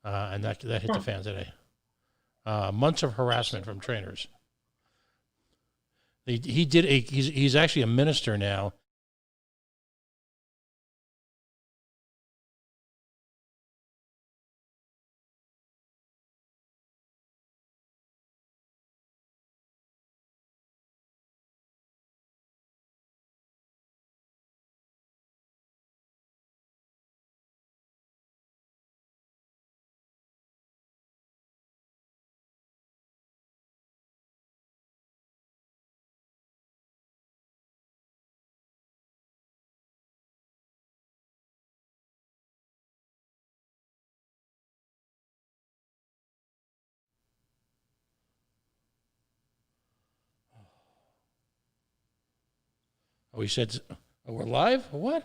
and that hit the fan today. Months of harassment from trainers. He's actually a minister now. Oh, he said, oh, we're live? What?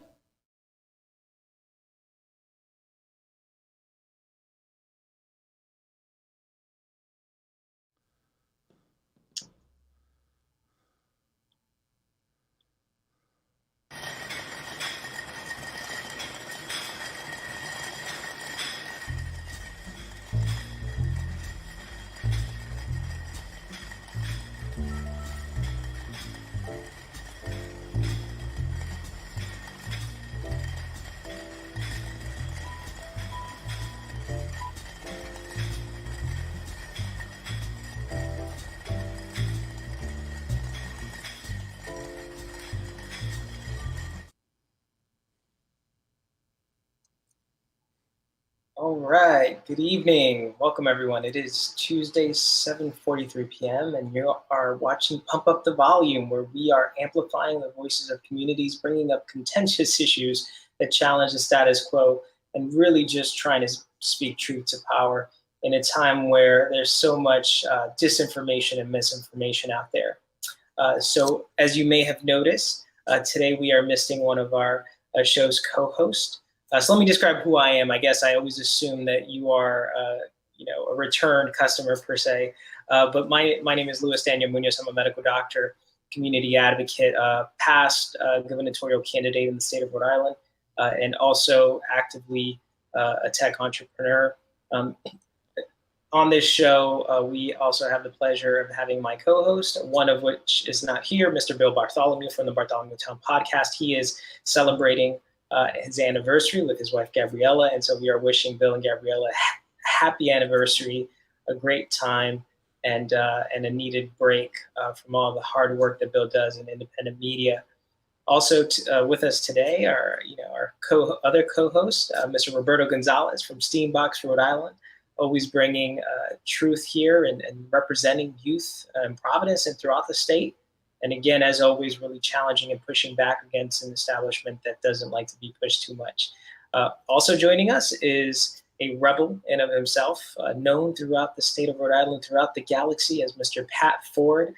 All right, good evening. Welcome, everyone. It is Tuesday, 7:43 p.m., and you are watching Pump Up the Volume, where we are amplifying the voices of communities, bringing up contentious issues that challenge the status quo, and really just trying to speak truth to power in a time where there's so much disinformation and misinformation out there. So as you may have noticed, today we are missing one of our show's co-hosts. So let me describe who I am. I guess I always assume that you are, a return customer per se. But my name is Luis Daniel Munoz. I'm a medical doctor, community advocate, past gubernatorial candidate in the state of Rhode Island, and also actively a tech entrepreneur. On this show, we also have the pleasure of having my co-host, one of which is not here, Mr. Bill Bartholomew from the Bartholomew Town podcast. He is celebrating his anniversary with his wife, Gabriella. And so we are wishing Bill and Gabriella a happy anniversary, a great time, and a needed break from all the hard work that Bill does in independent media. Also with us today are our other co-host, Mr. Roberto Gonzalez from Steambox, Rhode Island, always bringing truth here and representing youth in Providence and throughout the state. And again, as always, really challenging and pushing back against an establishment that doesn't like to be pushed too much. Also joining us is a rebel in of himself, known throughout the state of Rhode Island, throughout the galaxy as Mr. Pat Ford,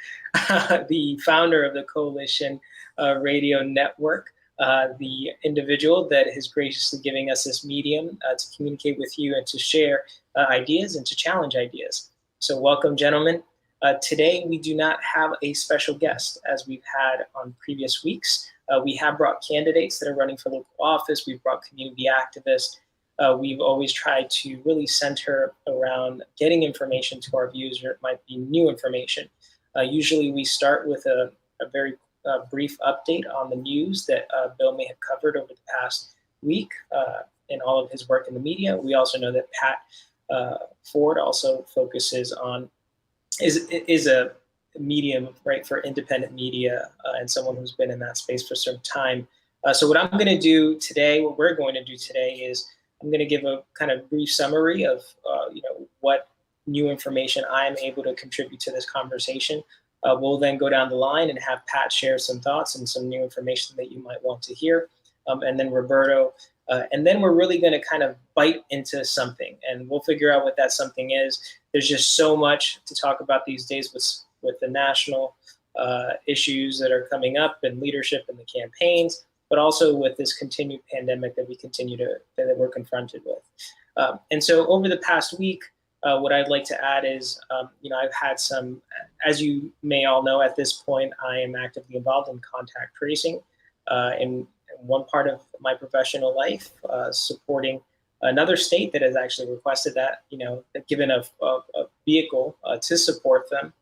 the founder of the Coalition Radio Network, the individual that is graciously giving us this medium to communicate with you and to share ideas and to challenge ideas. So welcome, gentlemen. Today, we do not have a special guest as we've had on previous weeks. We have brought candidates that are running for local office. We've brought community activists. We've always tried to really center around getting information to our viewers, or it might be new information. Usually we start with a very brief update on the news that Bill may have covered over the past week in all of his work in the media. We also know that Pat Ford also focuses on, is a medium, right, for independent media and someone who's been in that space for some time. So what I'm going to do today, what we're going to do today is I'm going to give a kind of brief summary of what new information I'm able to contribute to this conversation. We'll then go down the line and have Pat share some thoughts and some new information that you might want to hear. And then Roberto. And then we're really going to kind of bite into something, and we'll figure out what that something is. There's just so much to talk about these days with the national issues that are coming up and leadership and the campaigns, but also with this continued pandemic that that we're confronted with. And so over the past week, what I'd like to add is, I've had some, as you may all know at this point, I am actively involved in contact tracing in one part of my professional life, supporting another state that has actually requested that, given a vehicle to support them.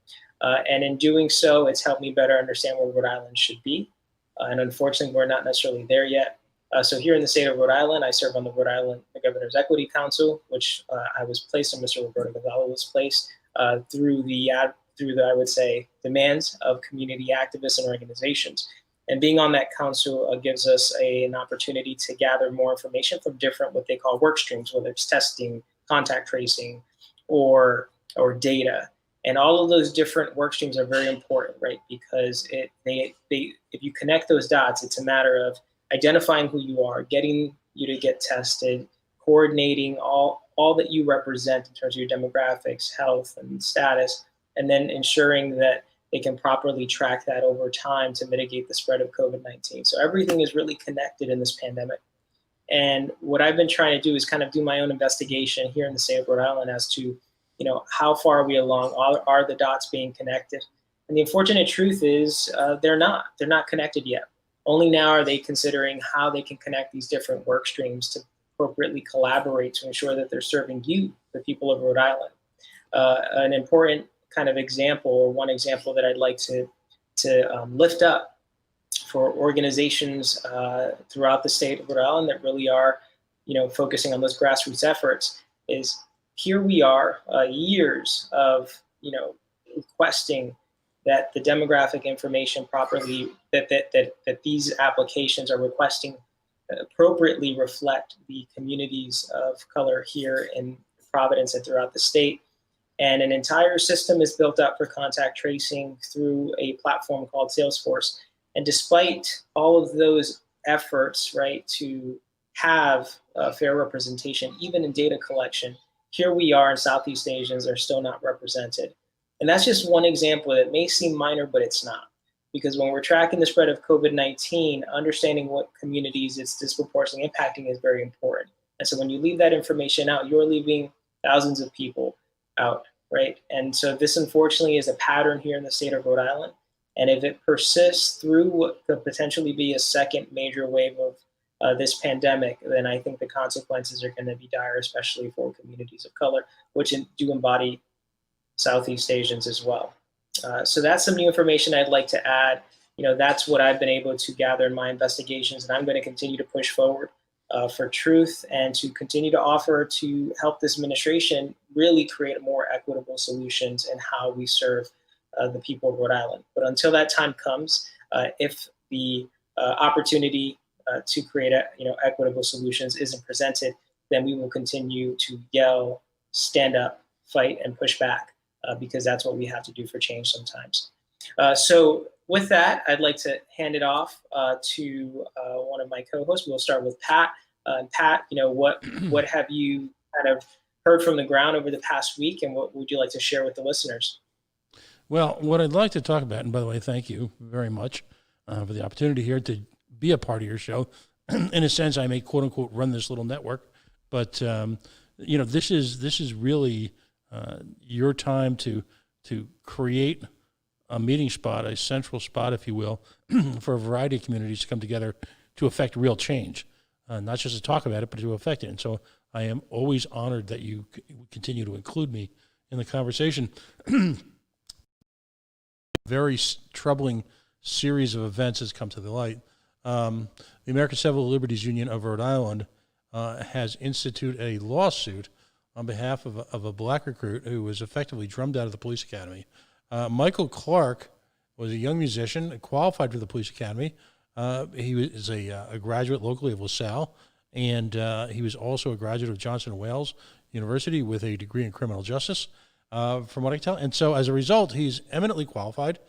And in doing so, it's helped me better understand where Rhode Island should be. And unfortunately, we're not necessarily there yet. So here in the state of Rhode Island, I serve on the Rhode Island Governor's Equity Council, which I was placed, and Mr. Roberto Gonzalo was placed through the I would say, demands of community activists and organizations. And being on that council gives us an opportunity to gather more information from different what they call work streams, whether it's testing, contact tracing, or data. And all of those different work streams are very important, right? Because if you connect those dots, it's a matter of identifying who you are, getting you to get tested, coordinating all that you represent in terms of your demographics, health, and status, and then ensuring that they can properly track that over time to mitigate the spread of COVID-19. So everything is really connected in this pandemic. And what I've been trying to do is kind of do my own investigation here in the state of Rhode Island as to, how far are we along? Are the dots being connected? And the unfortunate truth is they're not connected yet. Only now are they considering how they can connect these different work streams to appropriately collaborate to ensure that they're serving you, the people of Rhode Island. An important kind of example, or one example that I'd like to lift up for organizations throughout the state of Rhode Island that really are, focusing on those grassroots efforts, is here we are, years of, requesting that the demographic information properly, that these applications are requesting appropriately reflect the communities of color here in Providence and throughout the state. And an entire system is built up for contact tracing through a platform called Salesforce. And despite all of those efforts, right, to have fair representation, even in data collection, here we are, and Southeast Asians are still not represented. And that's just one example that may seem minor, but it's not. Because when we're tracking the spread of COVID-19, understanding what communities it's disproportionately impacting is very important. And so when you leave that information out, you're leaving thousands of people out, right? And so this, unfortunately, is a pattern here in the state of Rhode Island. And if it persists through what could potentially be a second major wave of this pandemic, then I think the consequences are going to be dire, especially for communities of color, which do embody Southeast Asians as well. So that's some new information I'd like to add. That's what I've been able to gather in my investigations, and I'm going to continue to push forward for truth and to continue to offer to help this administration really create more equitable solutions in how we serve the people of Rhode Island. But until that time comes, if the opportunity to create equitable solutions isn't presented, then we will continue to yell, stand up, fight, and push back, because that's what we have to do for change sometimes. So with that, I'd like to hand it off to one of my co-hosts. We'll start with Pat. Pat, what have you kind of heard from the ground over the past week, and what would you like to share with the listeners? Well, what I'd like to talk about, and by the way, thank you very much for the opportunity here to be a part of your show. In a sense, I may quote unquote run this little network, but this is really your time to create a meeting spot, a central spot, if you will, for a variety of communities to come together to affect real change, not just to talk about it, but to affect it. And so I am always honored that you continue to include me in the conversation. Very troubling series of events has come to the light. The American Civil Liberties Union of Rhode Island has instituted a lawsuit on behalf of a black recruit who was effectively drummed out of the police academy. Michael Clark was a young musician, qualified for the police academy. He was a graduate locally of LaSalle, and he was also a graduate of Johnson & Wales University with a degree in criminal justice, from what I can tell. And so as a result, he's eminently qualified.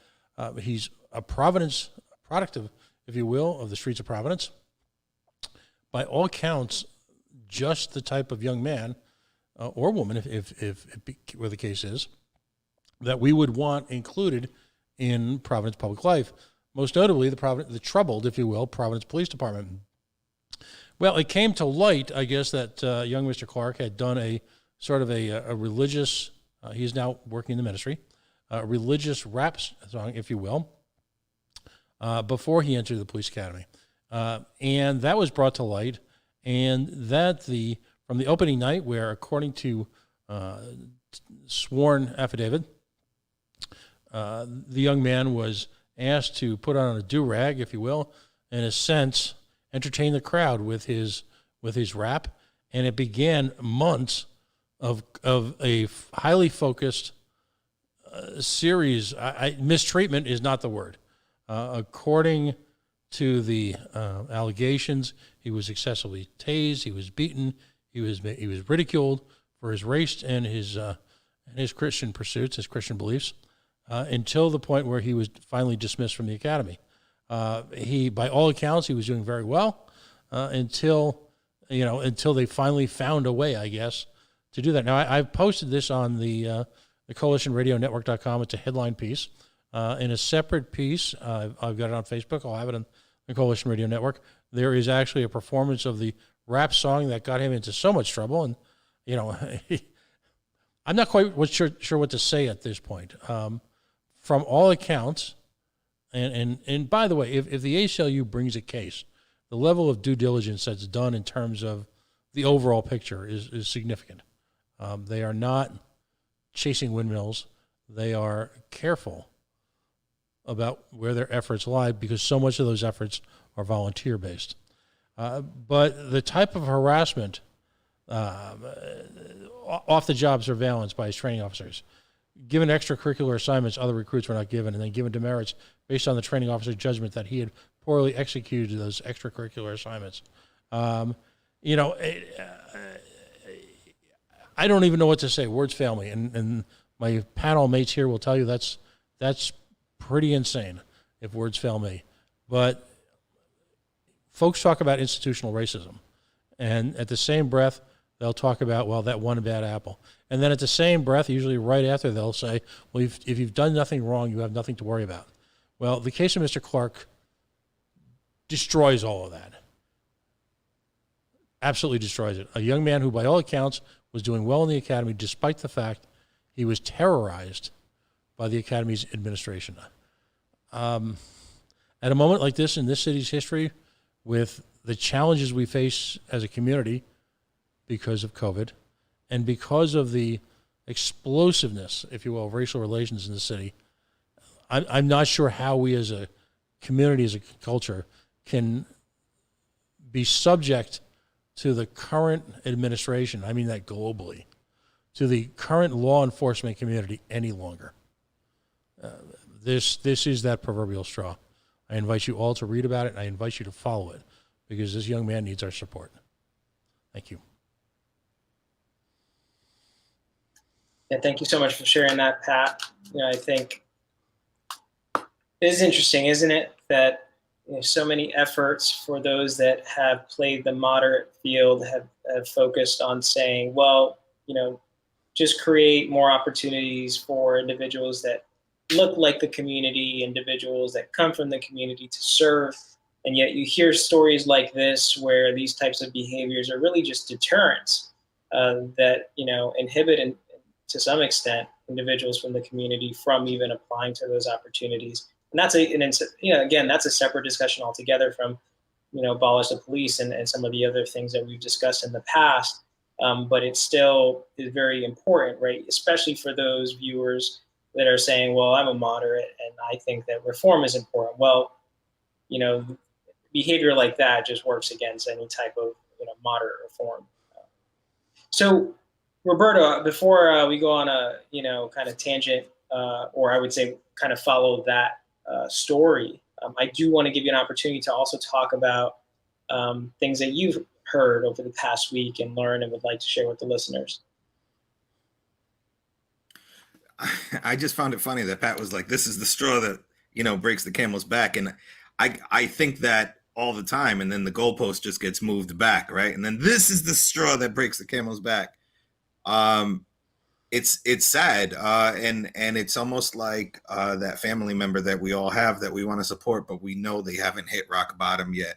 He's a Providence product of, if you will, of the streets of Providence. By all accounts, just the type of young man or woman, if where the case is, that we would want included in Providence public life. Most notably, the troubled, if you will, Providence Police Department. Well, it came to light, I guess, that young Mr. Clark had done a sort of a religious, he's now working in the ministry, a religious rap song, if you will, before he entered the police academy. And that was brought to light, and that the from the opening night, where, according to sworn affidavit, the young man was asked to put on a do-rag, if you will, in a sense, entertain the crowd with his rap, and it began months of a highly focused series. Mistreatment is not the word. According to the allegations, he was excessively tased, he was beaten, he was ridiculed for his race and his Christian pursuits, his Christian beliefs, until the point where he was finally dismissed from the academy. He, by all accounts, he was doing very well until they finally found a way, I guess, to do that. Now, I've posted this on the coalitionradionetwork.com. It's a headline piece. In a separate piece, I've got it on Facebook. I'll have it on the Coalition Radio Network. There is actually a performance of the rap song that got him into so much trouble. And, I'm not quite sure what to say at this point. From all accounts, and by the way, if the ACLU brings a case, the level of due diligence that's done in terms of the overall picture is significant. They are not chasing windmills. They are careful about where their efforts lie, because so much of those efforts are volunteer-based. But the type of harassment, off-the-job surveillance by his training officers, given extracurricular assignments other recruits were not given, and then given demerits based on the training officer's judgment that he had poorly executed those extracurricular assignments. I don't even know what to say. Words fail me, and my panel mates here will tell you that's pretty insane if words fail me. But folks talk about institutional racism, and at the same breath, they'll talk about, well, that one bad apple. And then at the same breath, usually right after, they'll say, well, if you've done nothing wrong, you have nothing to worry about. Well, the case of Mr. Clark destroys all of that. Absolutely destroys it. A young man who, by all accounts, was doing well in the academy, despite the fact he was terrorized by the academy's administration. At a moment like this in this city's history, with the challenges we face as a community because of COVID, and because of the explosiveness, if you will, of racial relations in the city, I'm not sure how we as a community, as a culture, can be subject to the current administration, I mean that globally, to the current law enforcement community any longer. This is that proverbial straw. I invite you all to read about it, and I invite you to follow it, because this young man needs our support. Thank you. Yeah, thank you so much for sharing that, Pat. I think it is interesting, isn't it, that so many efforts for those that have played the moderate field have focused on saying, well, just create more opportunities for individuals that look like the community, individuals that come from the community to serve. And yet you hear stories like this where these types of behaviors are really just deterrents that, inhibit and to some extent individuals from the community from even applying to those opportunities. And that's that's a separate discussion altogether from, abolish the police and some of the other things that we've discussed in the past. But it still is very important, right? Especially for those viewers that are saying, well, I'm a moderate and I think that reform is important. Well, behavior like that just works against any type of, moderate reform. So, Roberto, before we go on a, kind of tangent, or I would say kind of follow that story, I do want to give you an opportunity to also talk about things that you've heard over the past week and learned and would like to share with the listeners. I just found it funny that Pat was like, this is the straw that, breaks the camel's back. And I think that all the time. And then the goalpost just gets moved back, right? And then this is the straw that breaks the camel's back. It's sad. And it's almost like that family member that we all have that we want to support, but we know they haven't hit rock bottom yet.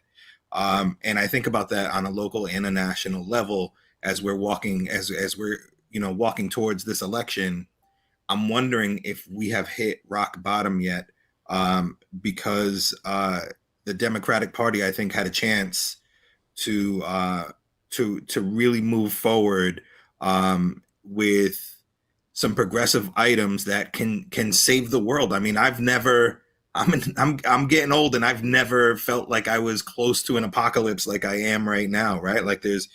And I think about that on a local and a national level as we're walking, as we're, walking towards this election. I'm wondering if we have hit rock bottom yet, because the Democratic Party, I think, had a chance to to really move forward with some progressive items that can save the world. I mean, I'm getting old, and I've never felt like I was close to an apocalypse like I am right now, right? Like there's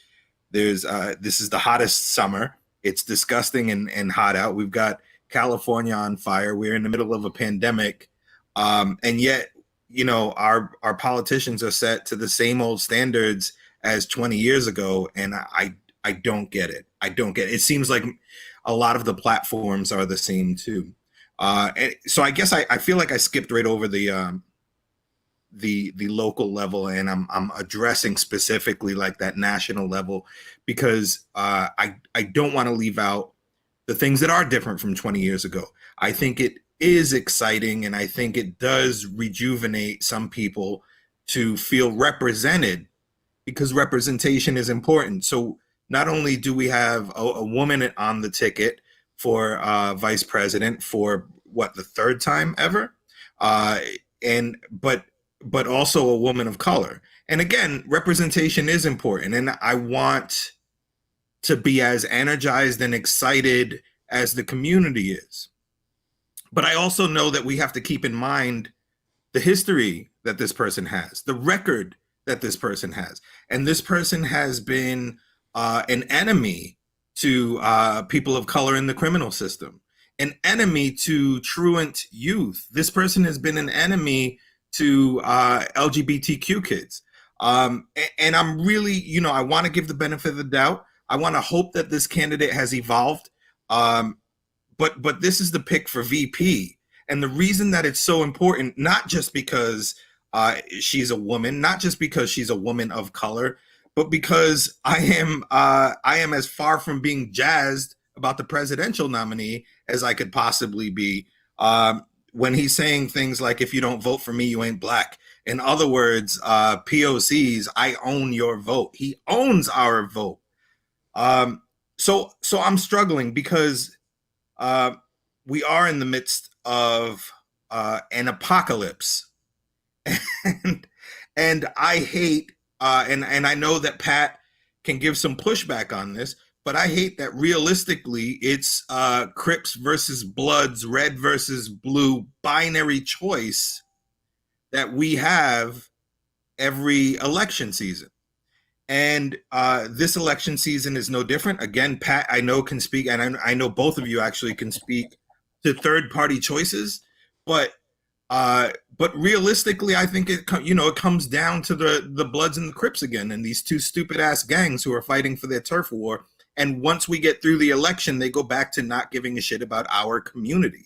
this is the hottest summer. It's disgusting and hot out. We've got California on fire. We're in the middle of a pandemic, and yet, our politicians are set to the same old standards as 20 years ago, and I don't get it. I don't get it. It seems like a lot of the platforms are the same too. And so I guess I feel like I skipped right over the local level, and I'm addressing specifically like that national level, because I don't want to leave out the things that are different from 20 years ago. I think it is exciting, and I think it does rejuvenate some people to feel represented, because representation is important. So not only do we have a woman on the ticket for vice president for the third time ever, but also a woman of color. And again, representation is important, and I want to be as energized and excited as the community is. But I also know that we have to keep in mind the history that this person has, the record that this person has. And this person has been an enemy to people of color in the criminal system, an enemy to truant youth. This person has been an enemy to LGBTQ kids. And I'm really, I want to give the benefit of the doubt. I want to hope that this candidate has evolved. But this is the pick for VP. And the reason that it's so important, not just because she's a woman, not just because she's a woman of color, but because I am as far from being jazzed about the presidential nominee as I could possibly be. When he's saying things like, if you don't vote for me, you ain't black. In other words, POCs, I own your vote. He owns our vote. So I'm struggling because we are in the midst of an apocalypse. and I hate, and I know that Pat can give some pushback on this, but I hate that realistically it's Crips versus Bloods, red versus blue, binary choice that we have every election season. And this election season is no different. Again, Pat, I know can speak, and I know both of you actually can speak to third-party choices, but realistically, I think it comes down to the Bloods and the Crips again, and these two stupid-ass gangs who are fighting for their turf war. And once we get through the election, they go back to not giving a shit about our community.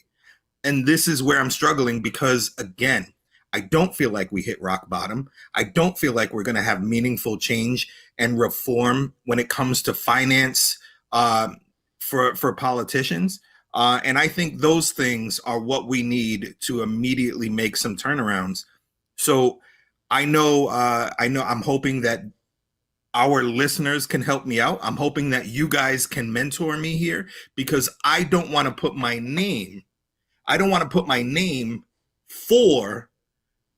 And this is where I'm struggling because, again, I don't feel like we hit rock bottom. I don't feel like we're going to have meaningful change and reform when it comes to finance for politicians. And I think those things are what we need to immediately make some turnarounds. So I'm hoping that our listeners can help me out. I'm hoping that you guys can mentor me here, because I don't want to put my name for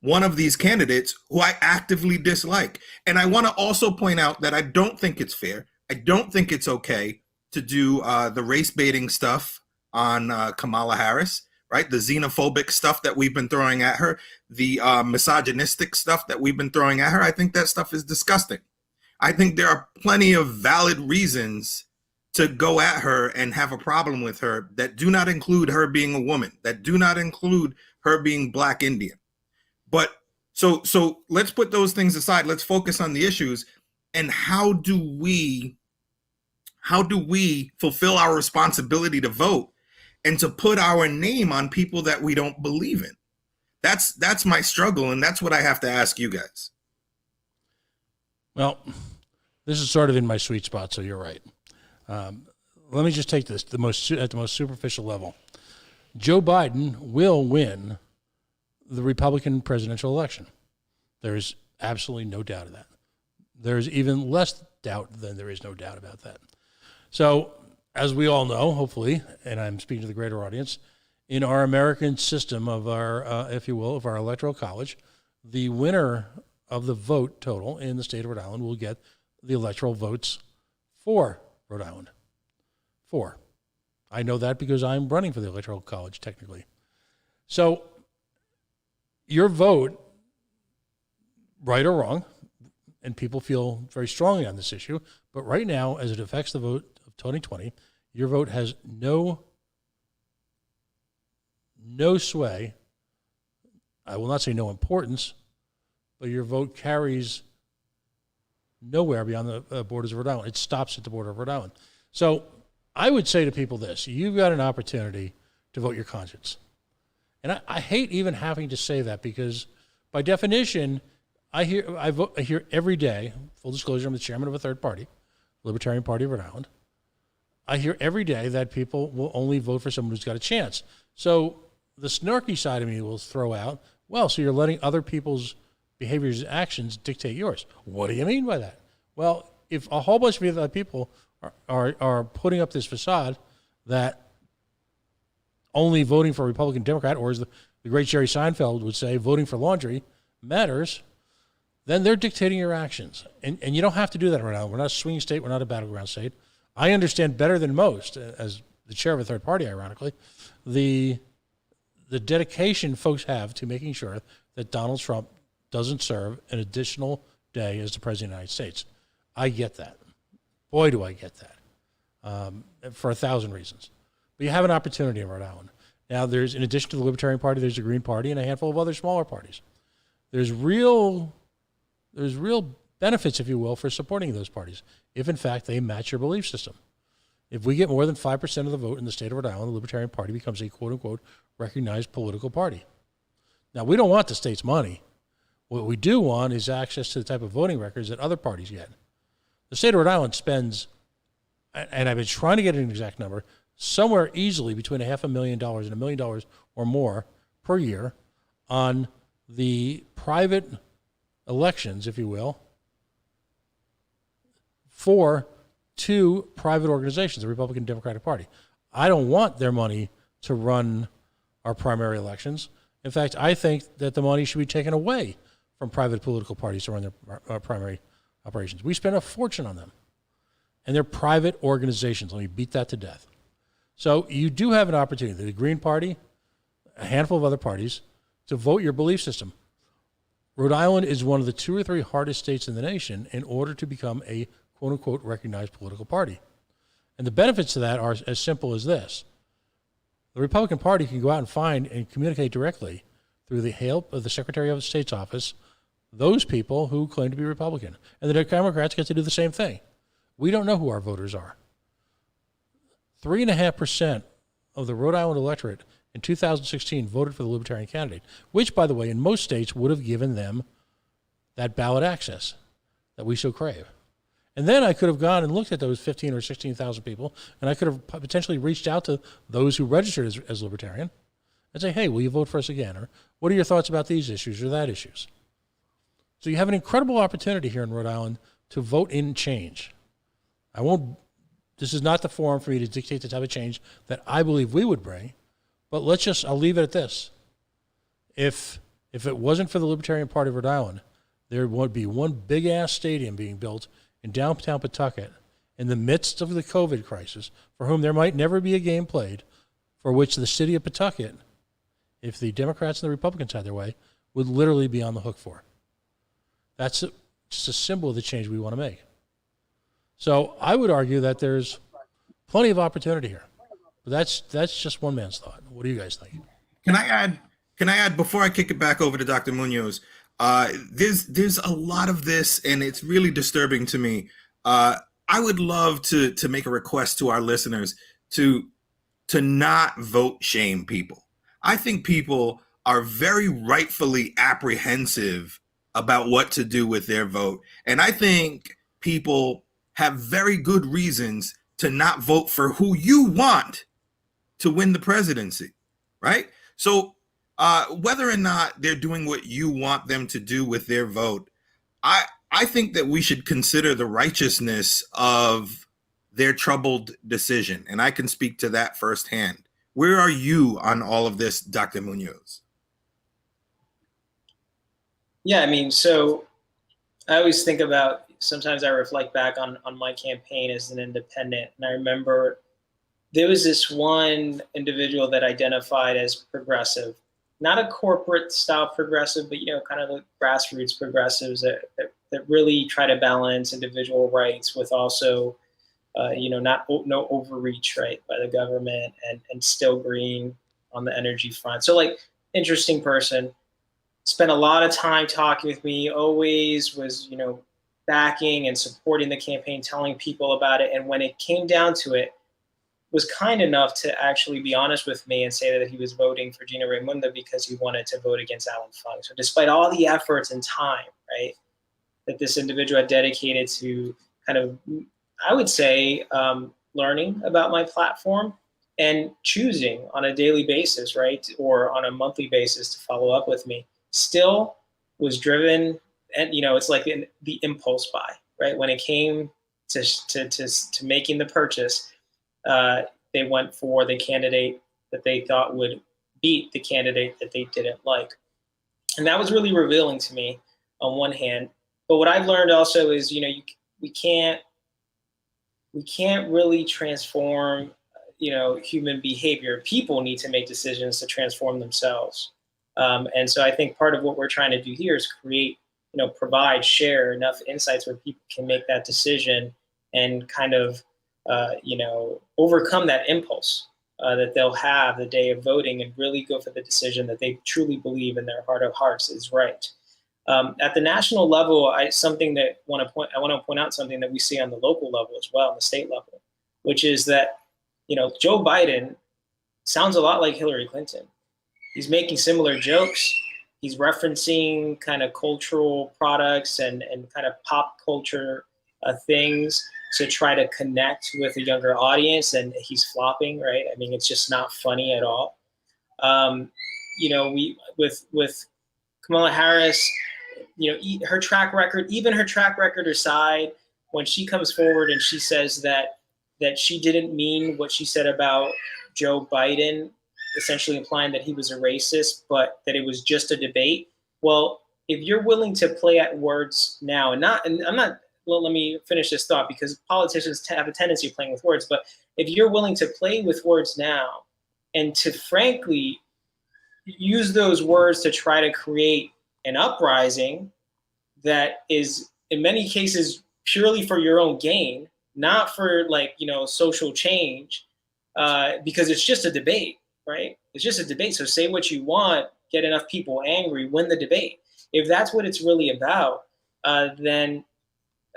one of these candidates who I actively dislike. And I want to also point out that I don't think it's fair. I don't think it's okay to do the race baiting stuff on Kamala Harris, right? The xenophobic stuff that we've been throwing at her, the misogynistic stuff that we've been throwing at her. I think that stuff is disgusting. I think there are plenty of valid reasons to go at her and have a problem with her that do not include her being a woman, that do not include her being Black Indian. But so let's put those things aside. Let's focus on the issues. And how do we fulfill our responsibility to vote and to put our name on people that we don't believe in? That's my struggle, and that's what I have to ask you guys. Well, this is sort of in my sweet spot, so you're right. Let me just take this at the most superficial level. Joe Biden will win the Republican presidential election. There is absolutely no doubt of that. There is even less doubt than there is no doubt about that. So, as we all know, hopefully, and I'm speaking to the greater audience, in our American system of our, if you will, of our electoral college, the winner of the vote total in the state of Rhode Island will get the electoral votes for Rhode Island. 4. I know that because I'm running for the Electoral College, technically. So your vote, right or wrong, and people feel very strongly on this issue, but right now, as it affects the vote of 2020, your vote has no sway. I will not say no importance, but your vote carries nowhere beyond the borders of Rhode Island. It stops at the border of Rhode Island. So I would say to people this: you've got an opportunity to vote your conscience. And I hate even having to say that, because by definition, I hear every day, full disclosure, I'm the chairman of a third party, Libertarian Party of Rhode Island. I hear every day that people will only vote for someone who's got a chance. So the snarky side of me will throw out, well, so you're letting other people's behaviors and actions dictate yours. What do you mean by that? Well, if a whole bunch of other people are putting up this facade that only voting for a Republican Democrat, or as the great Jerry Seinfeld would say, voting for laundry matters, then they're dictating your actions. And you don't have to do that right now. We're not a swing state. We're not a battleground state. I understand better than most, as the chair of a third party, ironically, the dedication folks have to making sure that Donald Trump doesn't serve an additional day as the President of the United States. I get that. Boy, do I get that, for 1,000 reasons. But you have an opportunity in Rhode Island. Now, there's, in addition to the Libertarian Party, there's the Green Party and a handful of other smaller parties. There's real benefits, if you will, for supporting those parties, if in fact they match your belief system. If we get more than 5% of the vote in the state of Rhode Island, the Libertarian Party becomes a quote-unquote recognized political party. Now, we don't want the state's money. What we do want is access to the type of voting records that other parties get. The state of Rhode Island spends, and I've been trying to get an exact number, somewhere easily between $500,000 and $1 million or more per year on the private elections, if you will, for 2 private organizations, the Republican and Democratic Party. I don't want their money to run our primary elections. In fact, I think that the money should be taken away from private political parties to run their primary operations. We spend a fortune on them. And they're private organizations. Let me beat that to death. So you do have an opportunity, the Green Party, a handful of other parties, to vote your belief system. Rhode Island is one of the 2 or 3 hardest states in the nation in order to become a quote-unquote recognized political party. And the benefits of that are as simple as this. The Republican Party can go out and find and communicate directly through the help of the Secretary of State's office those people who claim to be Republican. And the Democrats get to do the same thing. We don't know who our voters are. 3.5% of the Rhode Island electorate in 2016 voted for the Libertarian candidate, which, by the way, in most states would have given them that ballot access that we so crave. And then I could have gone and looked at those 15 or 16,000 people, and I could have potentially reached out to those who registered as Libertarian and say, hey, will you vote for us again? Or what are your thoughts about these issues or that issues? So you have an incredible opportunity here in Rhode Island to vote in change. This is not the forum for me to dictate the type of change that I believe we would bring, but I'll leave it at this. If it wasn't for the Libertarian Party of Rhode Island, there would be one big-ass stadium being built in downtown Pawtucket in the midst of the COVID crisis, for whom there might never be a game played, for which the city of Pawtucket, if the Democrats and the Republicans had their way, would literally be on the hook for. That's just a symbol of the change we want to make. So I would argue that there's plenty of opportunity here. But that's just one man's thought. What do you guys think? Can I add before I kick it back over to Dr. Munoz? There's a lot of this, and it's really disturbing to me. I would love to make a request to our listeners to not vote shame people. I think people are very rightfully apprehensive about what to do with their vote. And I think people have very good reasons to not vote for who you want to win the presidency, right? So whether or not they're doing what you want them to do with their vote, I think that we should consider the righteousness of their troubled decision. And I can speak to that firsthand. Where are you on all of this, Dr. Munoz? Yeah, I mean, so I always think about sometimes I reflect back on my campaign as an independent, and I remember there was this one individual that identified as progressive, not a corporate style progressive, but kind of the grassroots progressives that really try to balance individual rights with also, no overreach, right, by the government, and still green on the energy front. So like, interesting person, spent a lot of time talking with me, always was, backing and supporting the campaign, telling people about it. And when it came down to it, was kind enough to actually be honest with me and say that he was voting for Gina Raimunda because he wanted to vote against Alan Fung. So despite all the efforts and time, right, that this individual had dedicated to kind of, I would say, learning about my platform and choosing on a daily basis, right, or on a monthly basis to follow up with me, still was driven. And, it's like the impulse buy, right? When it came to making the purchase, they went for the candidate that they thought would beat the candidate that they didn't like. And that was really revealing to me on one hand. But what I've learned also is, we can't really transform, human behavior. People need to make decisions to transform themselves. And so I think part of what we're trying to do here is create, provide, share enough insights where people can make that decision and kind of, overcome that impulse that they'll have the day of voting and really go for the decision that they truly believe in their heart of hearts is right. At the national level, I want to point out something that we see on the local level as well, on the state level, which is that, Joe Biden sounds a lot like Hillary Clinton. He's making similar jokes. He's referencing kind of cultural products and kind of pop culture things to try to connect with a younger audience, and he's flopping, right? I mean, it's just not funny at all. We with Kamala Harris, her track record aside, when she comes forward and she says that she didn't mean what she said about Joe Biden, essentially implying that he was a racist, but that it was just a debate. Well, if you're willing to play at words now, well, let me finish this thought, because politicians have a tendency of playing with words. But if you're willing to play with words now and to frankly use those words to try to create an uprising that is in many cases purely for your own gain, not for social change, because it's just a debate, right? It's just a debate. So say what you want, get enough people angry, win the debate. If that's what it's really about, then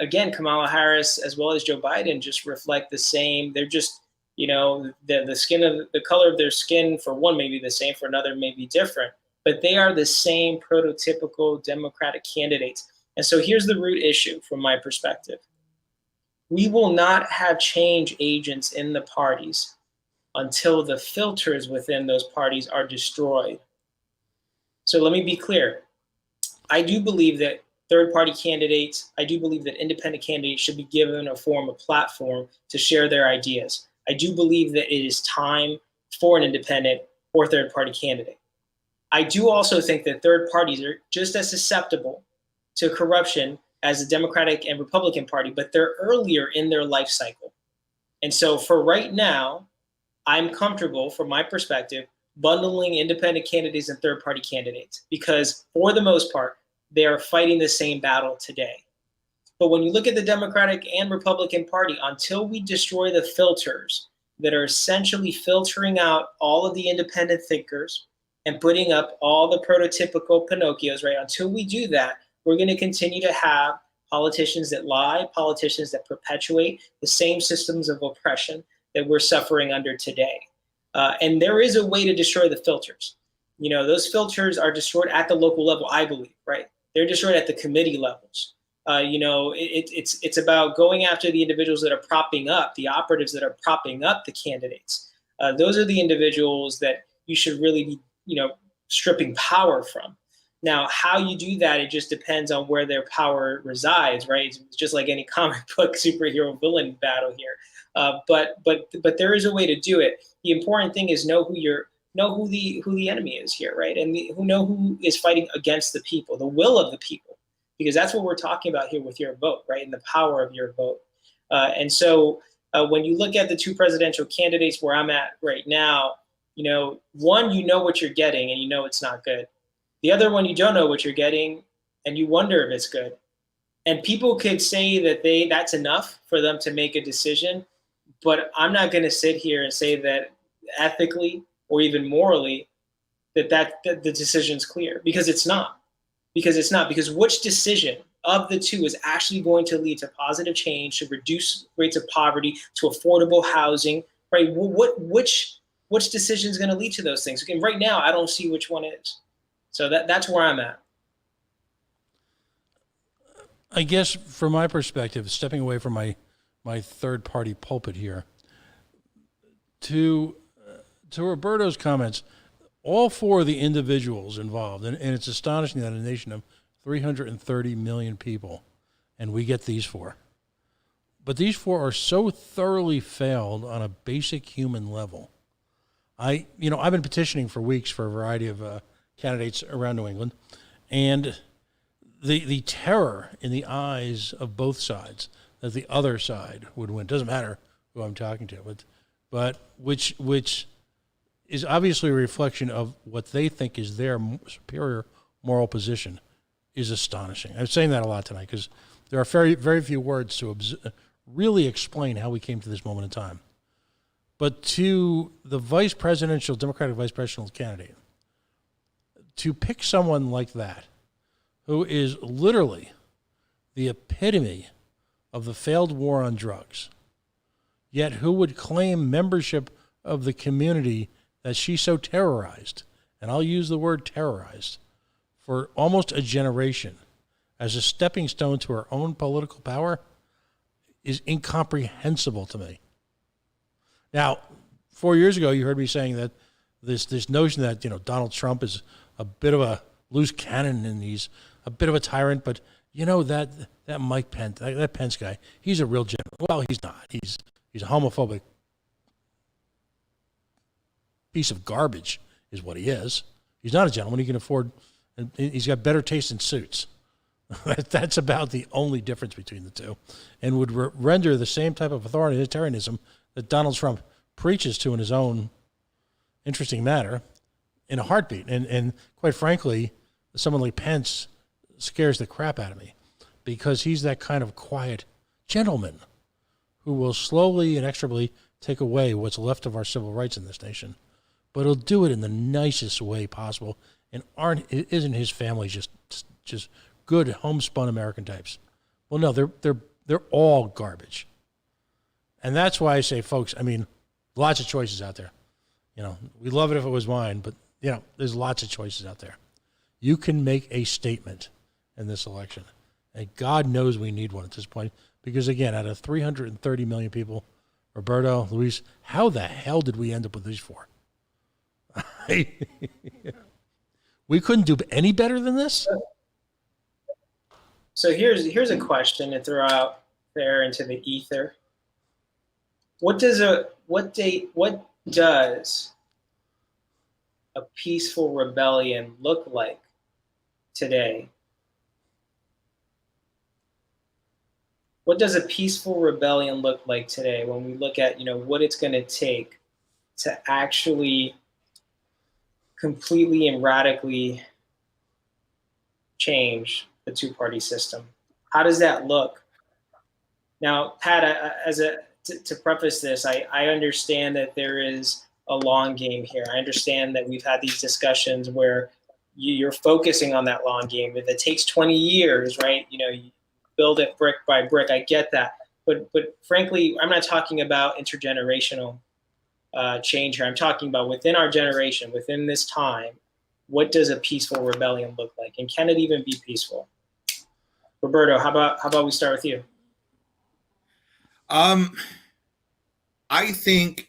again, Kamala Harris as well as Joe Biden just reflect the same. They're just, the color of their skin for one may be the same, for another may be different, but they are the same prototypical Democratic candidates. And so here's the root issue from my perspective. We will not have change agents in the parties until the filters within those parties are destroyed. So let me be clear. I do believe that third-party candidates, I do believe that independent candidates should be given a platform to share their ideas. I do believe that it is time for an independent or third-party candidate. I do also think that third parties are just as susceptible to corruption as the Democratic and Republican Party, but they're earlier in their life cycle. And so for right now, I'm comfortable, from my perspective, bundling independent candidates and third-party candidates, because for the most part, they are fighting the same battle today. But when you look at the Democratic and Republican Party, until we destroy the filters that are essentially filtering out all of the independent thinkers and putting up all the prototypical Pinocchios, right? Until we do that, we're going to continue to have politicians that lie, politicians that perpetuate the same systems of oppression that we're suffering under today. And there is a way to destroy the filters. Those filters are destroyed at the local level, I believe, right? They're destroyed at the committee levels. It's about going after the individuals that are propping up, the operatives that are propping up the candidates. Those are the individuals that you should really be, stripping power from. Now, how you do that, it just depends on where their power resides, right? It's just like any comic book superhero villain battle here. But there is a way to do it. The important thing is know who the enemy is here, right? And know who is fighting against the people, the will of the people. because that's what we're talking about here with your vote, right? And the power of your vote. And so when you look at the two presidential candidates where I'm at right now, one, you know what you're getting and you know it's not good. The other one, you don't know what you're getting and you wonder if it's good. And people could say that that's enough for them to make a decision, but I'm not going to sit here and say that ethically or even morally that the decision's clear, because it's not. Because which decision of the two is actually going to lead to positive change, to reduce rates of poverty, to affordable housing, right? Which decision is going to lead to those things? Okay, right now, I don't see which one is. So that's where I'm at. I guess from my perspective, stepping away from my third party pulpit here, to Roberto's comments, all four of the individuals involved, and it's astonishing that a nation of 330 million people, and we get these four. But these four are so thoroughly failed on a basic human level. I've been petitioning for weeks for a variety of candidates around New England, and the terror in the eyes of both sides that the other side would win. Doesn't matter who I'm talking to, but which is obviously a reflection of what they think is their superior moral position, is astonishing. I'm saying that a lot tonight because there are very, very few words to really explain how we came to this moment in time. But to the Democratic vice presidential candidate, to pick someone like that, who is literally the epitome of the failed war on drugs, yet who would claim membership of the community that she so terrorized, and I'll use the word terrorized, for almost a generation as a stepping stone to her own political power, is incomprehensible to me. Now, 4 years ago, you heard me saying that this notion that Donald Trump is a bit of a loose cannon and he's a bit of a tyrant, but that Mike Pence, that Pence guy, he's a real gentleman. Well, he's not. He's a homophobic piece of garbage, is what he is. He's not a gentleman. He can afford, and he's got better taste in suits. That's about the only difference between the two, and would render the same type of authoritarianism that Donald Trump preaches to in his own interesting manner in a heartbeat. And quite frankly, someone like Pence scares the crap out of me because he's that kind of quiet gentleman who will slowly and inexorably take away what's left of our civil rights in this nation. But he'll do it in the nicest way possible. And isn't his family just good homespun American types? Well, no, they're all garbage. And that's why I say, folks, lots of choices out there. We'd love it if it was wine, but there's lots of choices out there. You can make a statement in this election. And God knows we need one at this point. Because again, out of 330 million people, Roberto, Luis, how the hell did we end up with these four? We couldn't do any better than this? So here's a question to throw out there into the ether. What does a peaceful rebellion look like today? What does a peaceful rebellion look like today when we look at what it's going to take to actually completely and radically change the two-party system? How does that look? Now, Pat, to preface this, I understand that there is a long game here. I understand that we've had these discussions where you're focusing on that long game. If it takes 20 years, right? You build it brick by brick. I get that. But frankly, I'm not talking about intergenerational change here. I'm talking about within our generation, within this time, what does a peaceful rebellion look like? And can it even be peaceful? Roberto, how about we start with you? I think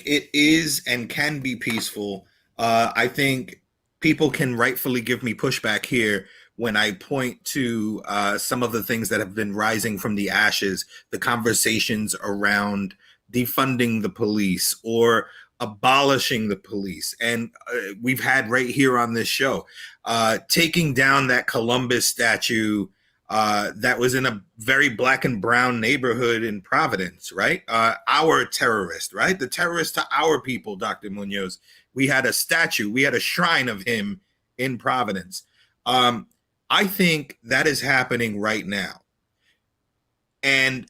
it is and can be peaceful. I think people can rightfully give me pushback here when I point to some of the things that have been rising from the ashes, the conversations around defunding the police, or abolishing the police. And we've had right here on this show, taking down that Columbus statue that was in a very black and brown neighborhood in Providence, right? Our terrorist, right? The terrorist to our people, Dr. Munoz. We had a statue, we had a shrine of him in Providence. I think that is happening right now. And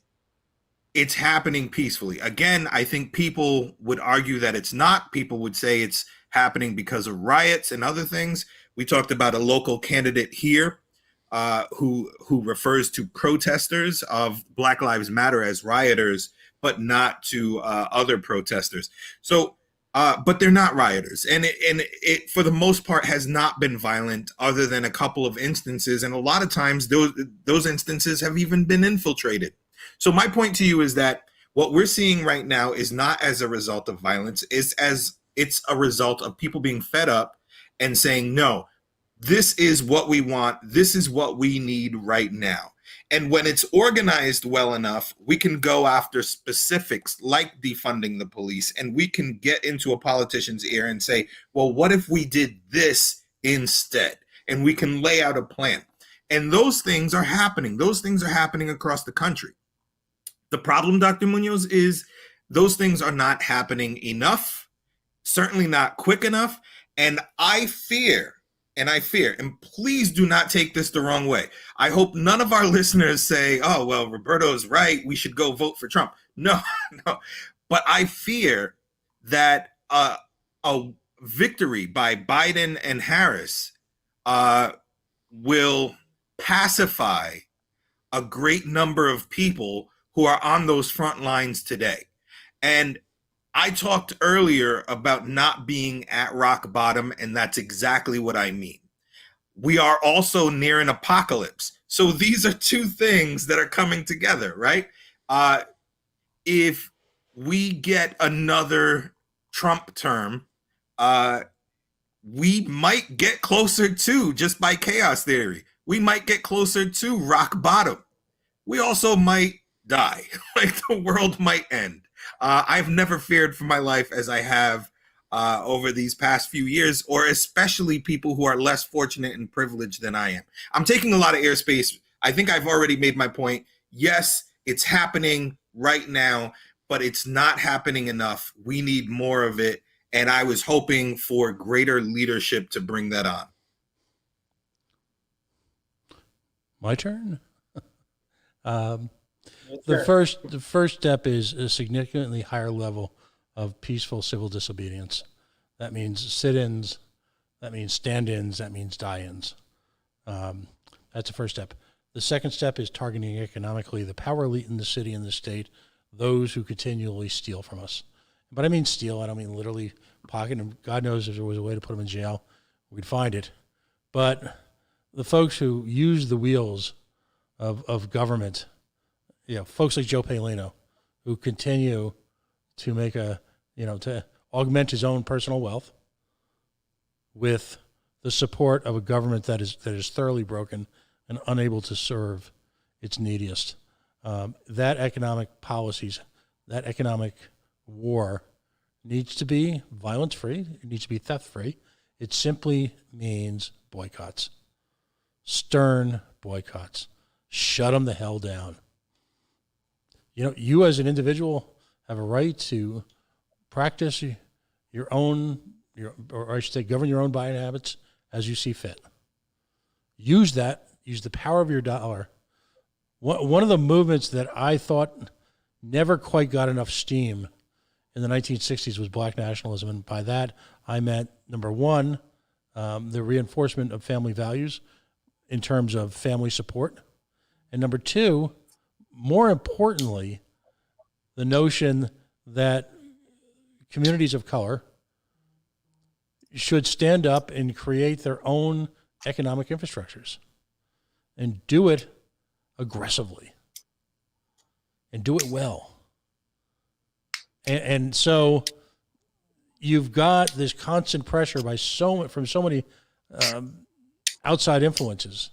it's happening peacefully. Again, I think people would argue that it's not. People would say it's happening because of riots and other things. We talked about a local candidate here who refers to protesters of Black Lives Matter as rioters, but not to other protesters. So, but they're not rioters. And it, for the most part, has not been violent other than a couple of instances. And a lot of times those instances have even been infiltrated. So my point to you is that what we're seeing right now is not as a result of violence, it's a result of people being fed up and saying, no, this is what we want. This is what we need right now. And when it's organized well enough, we can go after specifics like defunding the police, and we can get into a politician's ear and say, well, what if we did this instead? And we can lay out a plan. And those things are happening. Those things are happening across the country. The problem, Dr. Munoz, is those things are not happening enough, certainly not quick enough. And I fear, and please do not take this the wrong way. I hope none of our listeners say, oh, well, Roberto's right, we should go vote for Trump. No. But I fear that a victory by Biden and Harris will pacify a great number of people who are on those front lines today. And I talked earlier about not being at rock bottom, and that's exactly what I mean. We are also near an apocalypse. So these are two things that are coming together, right? If we get another Trump term, we might get closer to, just by chaos theory, we might get closer to rock bottom. We also might die, like the world might end. I've never feared for my life as I have over these past few years, or especially people who are less fortunate and privileged than I am. I'm taking a lot of airspace. I think I've already made my point. Yes, it's happening right now, but it's not happening enough. We need more of it. And I was hoping for greater leadership to bring that on. My turn? The first step is a significantly higher level of peaceful civil disobedience. That means sit-ins, that means stand-ins, that means die-ins. That's the first step. The second step is targeting economically the power elite in the city and the state, those who continually steal from us. But I mean steal, I don't mean literally pocket them. God knows if there was a way to put them in jail, we'd find it. But the folks who use the wheels of government, folks like Joe Palino, who continue to make to augment his own personal wealth with the support of a government that is thoroughly broken and unable to serve its neediest. That economic policies, that economic war needs to be violence-free. It needs to be theft-free. It simply means boycotts, stern boycotts. Shut them the hell down. You as an individual have a right to practice or I should say, govern your own buying habits as you see fit. Use the power of your dollar. One of the movements that I thought never quite got enough steam in the 1960s was Black nationalism. And by that, I meant, number one, the reinforcement of family values in terms of family support. And number two, more importantly, the notion that communities of color should stand up and create their own economic infrastructures and do it aggressively and do it well. And so you've got this constant pressure from so many outside influences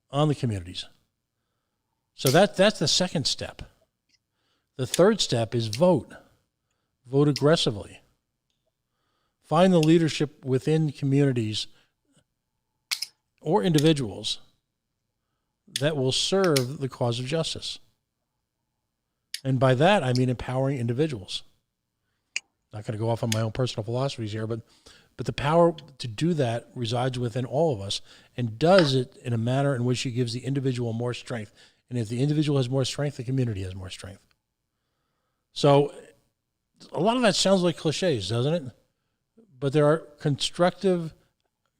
on the communities. So that's the second step. The third step is vote. Vote aggressively. find the leadership within communities or individuals that will serve the cause of justice. And by that, I mean empowering individuals. Not going to go off on my own personal philosophies here, but the power to do that resides within all of us, and does it in a manner in which it gives the individual more strength. And if the individual has more strength, the community has more strength. So a lot of that sounds like cliches, doesn't it? But there are constructive,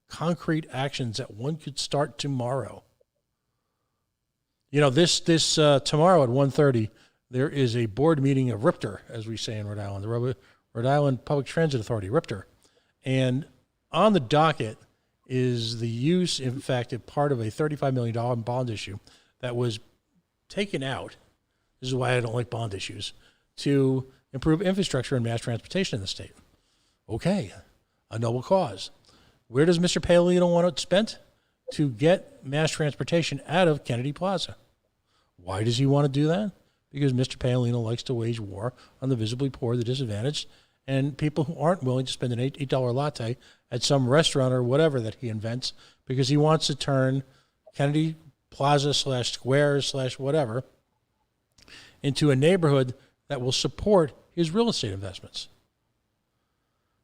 concrete actions that one could start tomorrow. You know, this tomorrow at 1:30, there is a board meeting of RIPTR, as we say in Rhode Island, the Rhode Island Public Transit Authority, RIPTR. And on the docket is the use, in fact, a part of a $35 million bond issue that was taken out. This is why I don't like bond issues, to improve infrastructure and mass transportation in the state. Okay, a noble cause. Where does Mr. Paolino want it spent? To get mass transportation out of Kennedy Plaza. Why does he want to do that? Because Mr. Paolino likes to wage war on the visibly poor, the disadvantaged, and people who aren't willing to spend an $8 latte at some restaurant or whatever that he invents, because he wants to turn Kennedy Plaza /square/ whatever into a neighborhood that will support his real estate investments.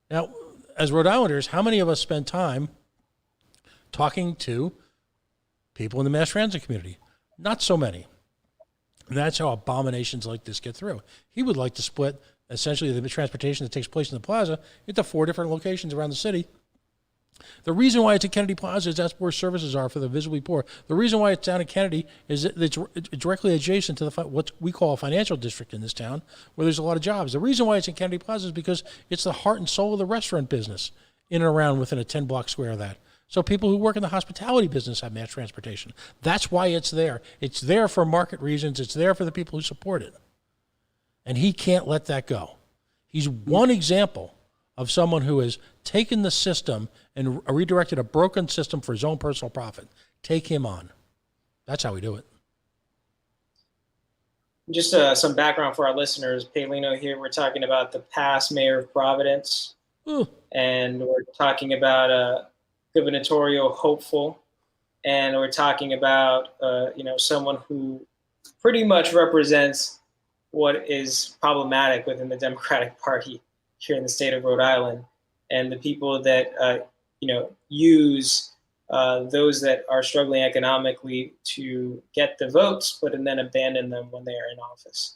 Now, as Rhode Islanders, how many of us spend time talking to people in the mass transit community? Not so many. And that's how abominations like this get through. He would like to split essentially the transportation that takes place in the plaza into 4 different locations around the city. The reason why it's at Kennedy Plaza is that's where services are for the visibly poor. The reason why it's down in Kennedy is that it's directly adjacent to what we call a financial district in this town, where there's a lot of jobs. The reason why it's in Kennedy Plaza is because it's the heart and soul of the restaurant business in and around within a 10-block square of that. So people who work in the hospitality business have mass transportation. That's why it's there. It's there for market reasons. It's there for the people who support it. And he can't let that go. He's one example of someone who has taken the system and redirected a broken system for his own personal profit. Take him on. That's how we do it. Just some background for our listeners. Paolino here, we're talking about the past mayor of Providence. Ooh. And we're talking about a gubernatorial hopeful. And we're talking about, someone who pretty much represents what is problematic within the Democratic Party here in the state of Rhode Island, and the people that use those that are struggling economically to get the votes, but and then abandon them when they are in office.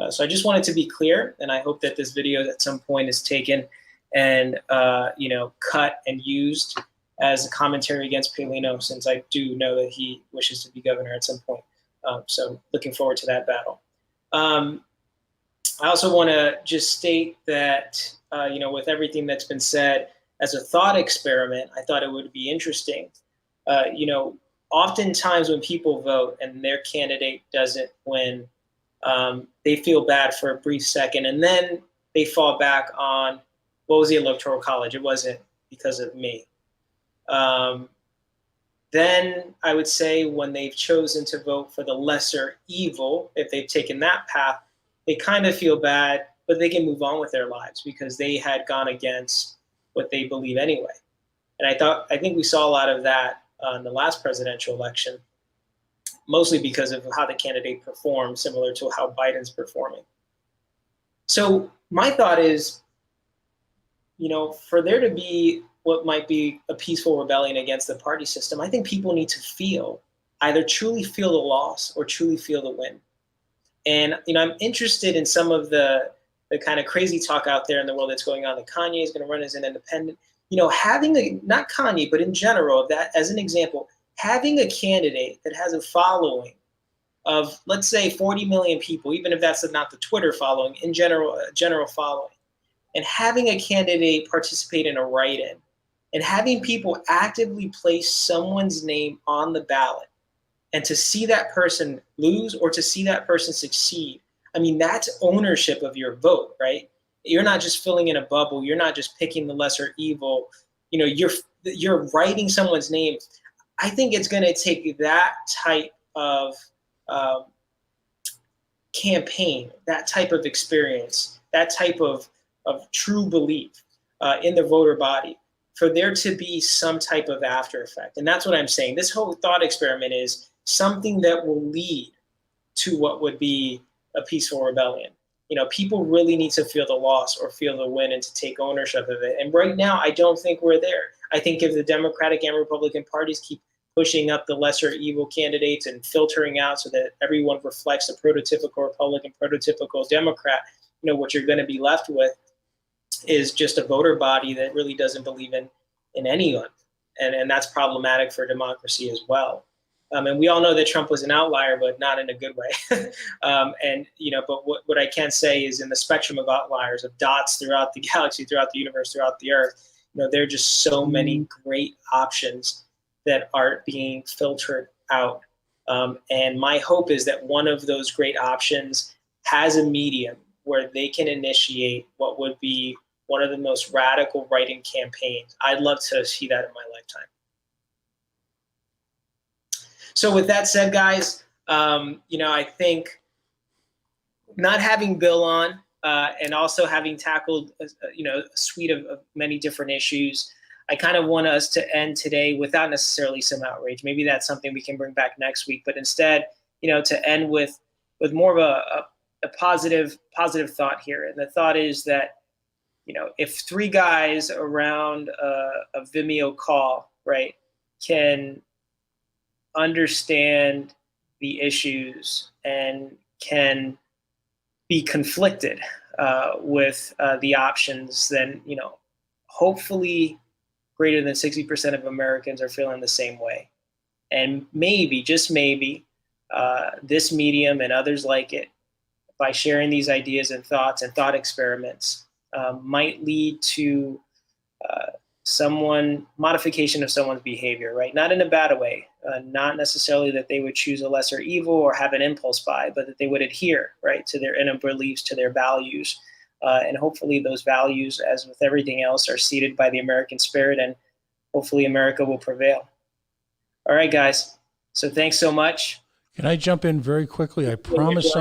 So I just wanted to be clear, and I hope that this video at some point is taken and cut and used as a commentary against Paolino, since I do know that he wishes to be governor at some point. So looking forward to that battle. I also want to just state that, with everything that's been said, as a thought experiment, I thought it would be interesting. Oftentimes when people vote and their candidate doesn't win, they feel bad for a brief second, and then they fall back on, what was the Electoral College? It wasn't because of me. Then I would say when they've chosen to vote for the lesser evil, if they've taken that path, they kind of feel bad, but they can move on with their lives because they had gone against what they believe anyway. And I think we saw a lot of that in the last presidential election, mostly because of how the candidate performed, similar to how Biden's performing. So my thought is, for there to be what might be a peaceful rebellion against the party system, I think people need to either truly feel the loss or truly feel the win. And, I'm interested in some of the kind of crazy talk out there in the world that's going on, that Kanye is going to run as an independent. Having not Kanye, but in general, that as an example, having a candidate that has a following of, let's say, 40 million people, even if that's not the Twitter following, in general following, and having a candidate participate in a write-in, and having people actively place someone's name on the ballot, and to see that person lose or to see that person succeed, that's ownership of your vote, right? You're not just filling in a bubble. You're not just picking the lesser evil. You're writing someone's name. I think it's going to take that type of campaign, that type of experience, that type of true belief in the voter body, for there to be some type of after effect. And that's what I'm saying. This whole thought experiment is something that will lead to what would be a peaceful rebellion. People really need to feel the loss or feel the win and to take ownership of it. And right now, I don't think we're there. I think if the Democratic and Republican parties keep pushing up the lesser evil candidates and filtering out so that everyone reflects the prototypical Republican, prototypical Democrat, what you're going to be left with is just a voter body that really doesn't believe in anyone. And that's problematic for democracy as well. And we all know that Trump was an outlier, but not in a good way. But what I can say is in the spectrum of outliers, of dots throughout the galaxy, throughout the universe, throughout the earth, there are just so many great options that are being filtered out. And my hope is that one of those great options has a medium where they can initiate what would be one of the most radical writing campaigns. I'd love to see that in my lifetime. So with that said, guys, I think not having Bill on and also having tackled, a suite of many different issues, I kind of want us to end today without necessarily some outrage. Maybe that's something we can bring back next week, but instead, to end with more of a positive thought here. And the thought is that, if three guys around a Vimeo call, right, can understand the issues and can be conflicted with the options, then, hopefully greater than 60% of Americans are feeling the same way. And maybe, just maybe, this medium and others like it, by sharing these ideas and thoughts and thought experiments, might lead to modification of someone's behavior, right? Not in a bad way, not necessarily that they would choose a lesser evil or have an impulse buy, but that they would adhere, right, to their inner beliefs, to their values. And hopefully those values, as with everything else, are seeded by the American spirit, and hopefully America will prevail. All right, guys. So thanks so much. Can I jump in very quickly? I promised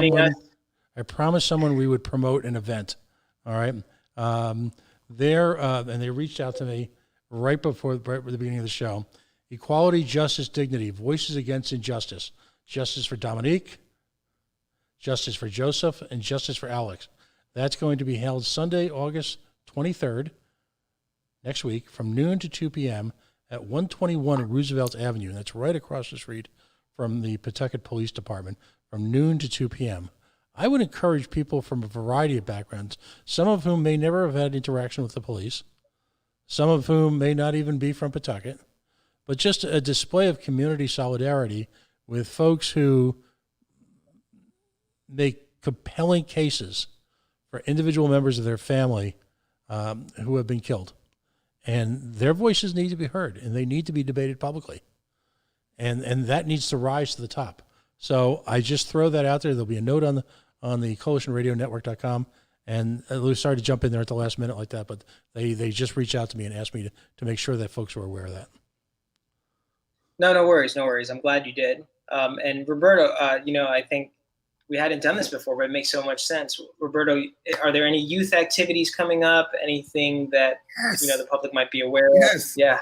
someone we would promote an event. All right. And they reached out to me right at the beginning of the show. Equality, Justice, Dignity, Voices Against Injustice. Justice for Dominique, Justice for Joseph, and Justice for Alex. That's going to be held Sunday, August 23rd, next week, from noon to 2 p.m. at 121 Roosevelt Avenue. And that's right across the street from the Pawtucket Police Department, from noon to 2 p.m. I would encourage people from a variety of backgrounds, some of whom may never have had interaction with the police, some of whom may not even be from Pawtucket, but just a display of community solidarity with folks who make compelling cases for individual members of their family who have been killed. And their voices need to be heard, and they need to be debated publicly. And that needs to rise to the top. So I just throw that out there. There'll be a note on the coalitionradionetwork.com. And sorry to jump in there at the last minute like that, but they just reached out to me and asked me to make sure that folks were aware of that. No worries. I'm glad you did. And Roberto, I think we hadn't done this before, but it makes so much sense. Roberto, are there any youth activities coming up? Anything that the public might be aware of? Yes. Yeah.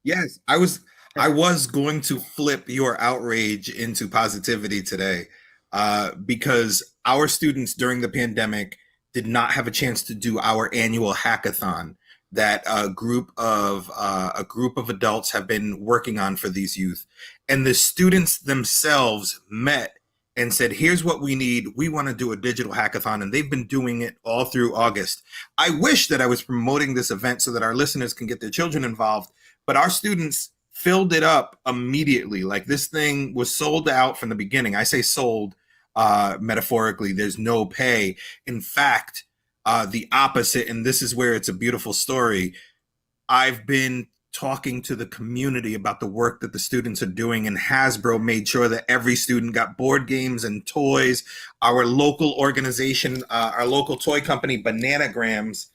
Yes. I was going to flip your outrage into positivity today, because our students during the pandemic did not have a chance to do our annual hackathon that a group of adults have been working on for these youth. And the students themselves met and said, here's what we need. We want to do a digital hackathon. And they've been doing it all through August. I wish that I was promoting this event so that our listeners can get their children involved, but our students filled it up immediately. Like, this thing was sold out from the beginning. I say sold metaphorically. There's no pay. In fact, the opposite, and this is where it's a beautiful story. I've been talking to the community about the work that the students are doing, and Hasbro made sure that every student got board games and toys. Our local organization, our local toy company, Bananagrams,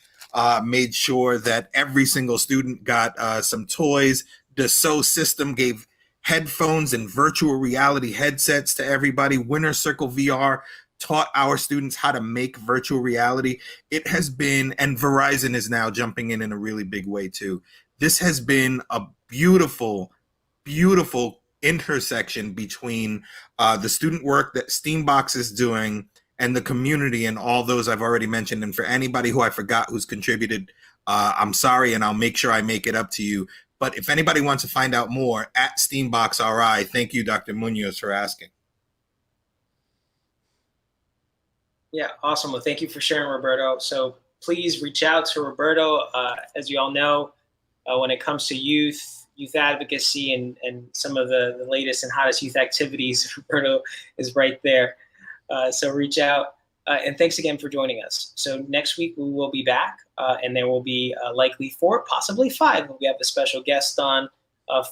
made sure that every single student got some toys. Dassault System gave headphones and virtual reality headsets to everybody. Winner Circle VR taught our students how to make virtual reality. It has been, and Verizon is now jumping in a really big way too. This has been a beautiful, beautiful intersection between the student work that Steambox is doing and the community and all those I've already mentioned. And for anybody who I forgot who's contributed, I'm sorry, and I'll make sure I make it up to you. But if anybody wants to find out more, at SteamboxRI, thank you, Dr. Munoz, for asking. Yeah, awesome. Well, thank you for sharing, Roberto. So please reach out to Roberto. As you all know, when it comes to youth advocacy, and some of the latest and hottest youth activities, Roberto is right there. So reach out. And thanks again for joining us. So next week we will be back, and there will be likely 4, possibly 5. We have a special guest on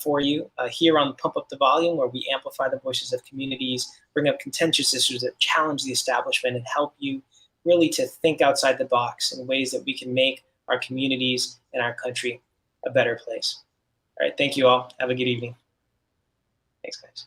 for you here on Pump Up the Volume, where we amplify the voices of communities, bring up contentious issues that challenge the establishment, and help you really to think outside the box in ways that we can make our communities and our country a better place. All right, thank you all. Have a good evening. Thanks, guys.